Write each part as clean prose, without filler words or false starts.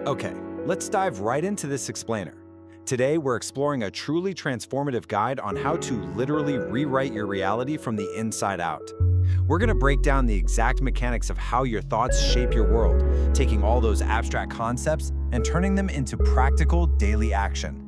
Okay, let's dive right into this explainer. Today, we're exploring a truly transformative guide on how to literally rewrite your reality from the inside out. We're going to break down the exact mechanics of how your thoughts shape your world, taking all those abstract concepts and turning them into practical daily action.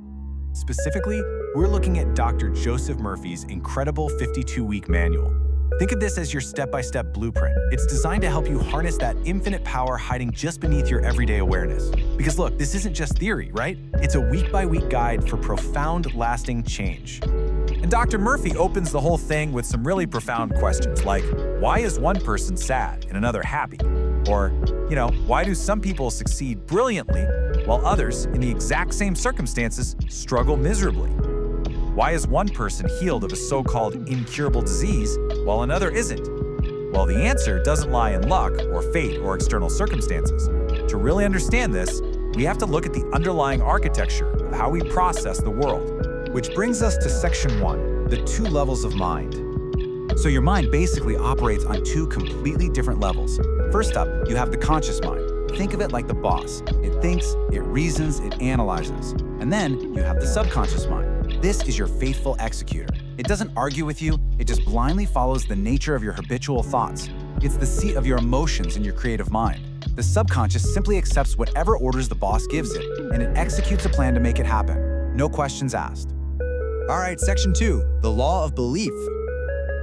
Specifically, we're looking at Dr. Joseph Murphy's incredible 52-week manual. Think of this as your step-by-step blueprint. It's designed to help you harness that infinite power hiding just beneath your everyday awareness. Because look, this isn't just theory, right? It's a week-by-week guide for profound, lasting change. And Dr. Murphy opens the whole thing with some really profound questions like, why is one person sad and another happy? Or, why do some people succeed brilliantly while others, in the exact same circumstances, struggle miserably? Why is one person healed of a so-called incurable disease while another isn't? Well, the answer doesn't lie in luck or fate or external circumstances. To really understand this, we have to look at the underlying architecture of how we process the world. Which brings us to section 1, the 2 levels of mind. So your mind basically operates on 2 completely different levels. First up, you have the conscious mind. Think of it like the boss. It thinks, it reasons, it analyzes. And then you have the subconscious mind. This is your faithful executor. It doesn't argue with you, it just blindly follows the nature of your habitual thoughts. It's the seat of your emotions in your creative mind. The subconscious simply accepts whatever orders the boss gives it, and it executes a plan to make it happen. No questions asked. All right, section 2, the law of belief.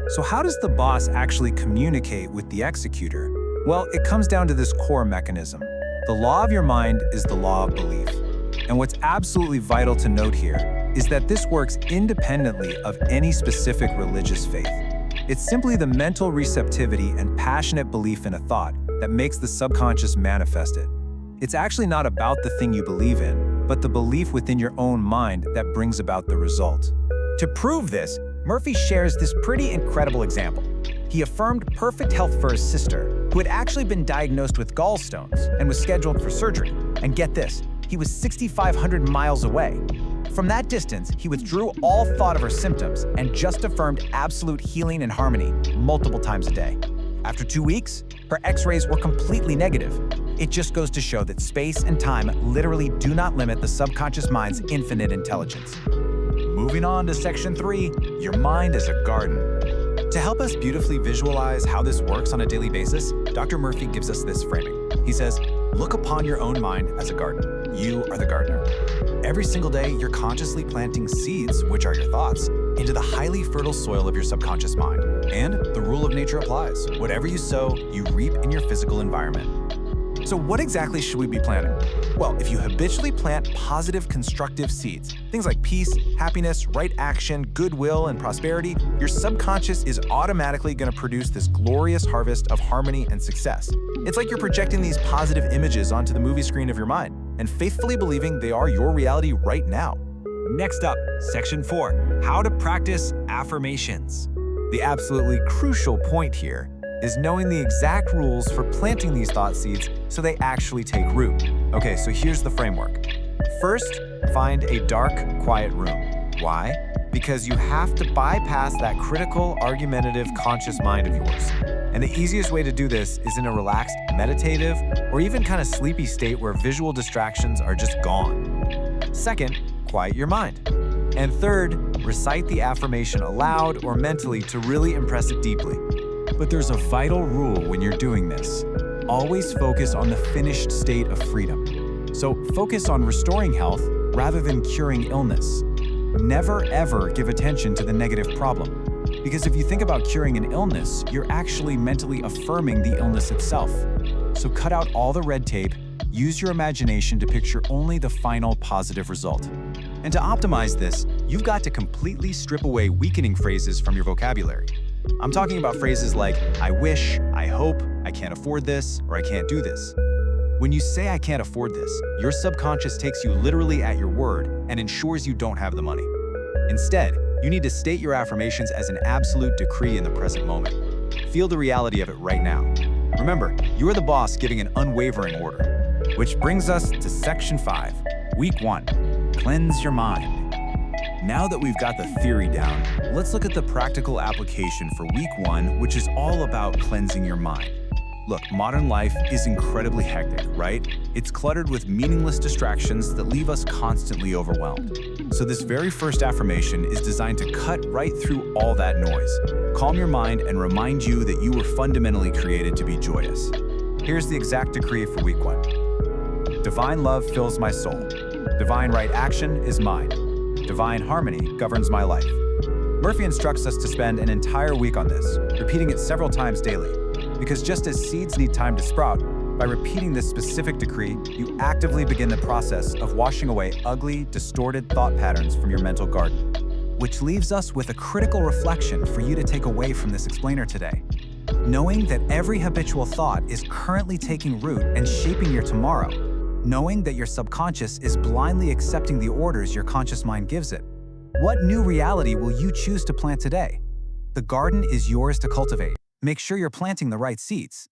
So how does the boss actually communicate with the executor? Well, it comes down to this core mechanism. The law of your mind is the law of belief. And what's absolutely vital to note here is that this works independently of any specific religious faith. It's simply the mental receptivity and passionate belief in a thought that makes the subconscious manifest it. It's actually not about the thing you believe in, but the belief within your own mind that brings about the result. To prove this, Murphy shares this pretty incredible example. He affirmed perfect health for his sister, who had actually been diagnosed with gallstones and was scheduled for surgery. And get this, he was 6,500 miles away. From that distance, he withdrew all thought of her symptoms and just affirmed absolute healing and harmony multiple times a day. After 2 weeks, her x-rays were completely negative. It just goes to show that space and time literally do not limit the subconscious mind's infinite intelligence. Moving on to section 3, your mind is a garden. To help us beautifully visualize how this works on a daily basis, Dr. Murphy gives us this framing. He says, look upon your own mind as a garden. You are the gardener. Every single day, you're consciously planting seeds, which are your thoughts, into the highly fertile soil of your subconscious mind. And the rule of nature applies. Whatever you sow, you reap in your physical environment. So what exactly should we be planting? Well, if you habitually plant positive, constructive seeds, things like peace, happiness, right action, goodwill, and prosperity, your subconscious is automatically going to produce this glorious harvest of harmony and success. It's like you're projecting these positive images onto the movie screen of your mind and faithfully believing they are your reality right now. Next up, section 4, how to practice affirmations. The absolutely crucial point here is knowing the exact rules for planting these thought seeds so they actually take root. Okay, so here's the framework. First, find a dark, quiet room. Why? Because you have to bypass that critical, argumentative, conscious mind of yours. And the easiest way to do this is in a relaxed, meditative, or even kind of sleepy state where visual distractions are just gone. Second, quiet your mind. And third, recite the affirmation aloud or mentally to really impress it deeply. But there's a vital rule when you're doing this. Always focus on the finished state of freedom. So focus on restoring health rather than curing illness. Never ever give attention to the negative problem. Because if you think about curing an illness, you're actually mentally affirming the illness itself. So cut out all the red tape, use your imagination to picture only the final positive result. And to optimize this, you've got to completely strip away weakening phrases from your vocabulary. I'm talking about phrases like, I wish, I hope, I can't afford this, or I can't do this. When you say I can't afford this, your subconscious takes you literally at your word and ensures you don't have the money. Instead, you need to state your affirmations as an absolute decree in the present moment. Feel the reality of it right now. Remember, you're the boss giving an unwavering order. Which brings us to section 5, week 1, cleanse your mind. Now that we've got the theory down, let's look at the practical application for week 1, which is all about cleansing your mind. Look, modern life is incredibly hectic, right? It's cluttered with meaningless distractions that leave us constantly overwhelmed. So this very first affirmation is designed to cut right through all that noise, calm your mind, and remind you that you were fundamentally created to be joyous. Here's the exact decree for week 1. Divine love fills my soul. Divine right action is mine. Divine harmony governs my life. Murphy instructs us to spend an entire week on this, repeating it several times daily. Because just as seeds need time to sprout, by repeating this specific decree, you actively begin the process of washing away ugly, distorted thought patterns from your mental garden. Which leaves us with a critical reflection for you to take away from this explainer today. Knowing that every habitual thought is currently taking root and shaping your tomorrow. Knowing that your subconscious is blindly accepting the orders your conscious mind gives it. What new reality will you choose to plant today? The garden is yours to cultivate. Make sure you're planting the right seeds.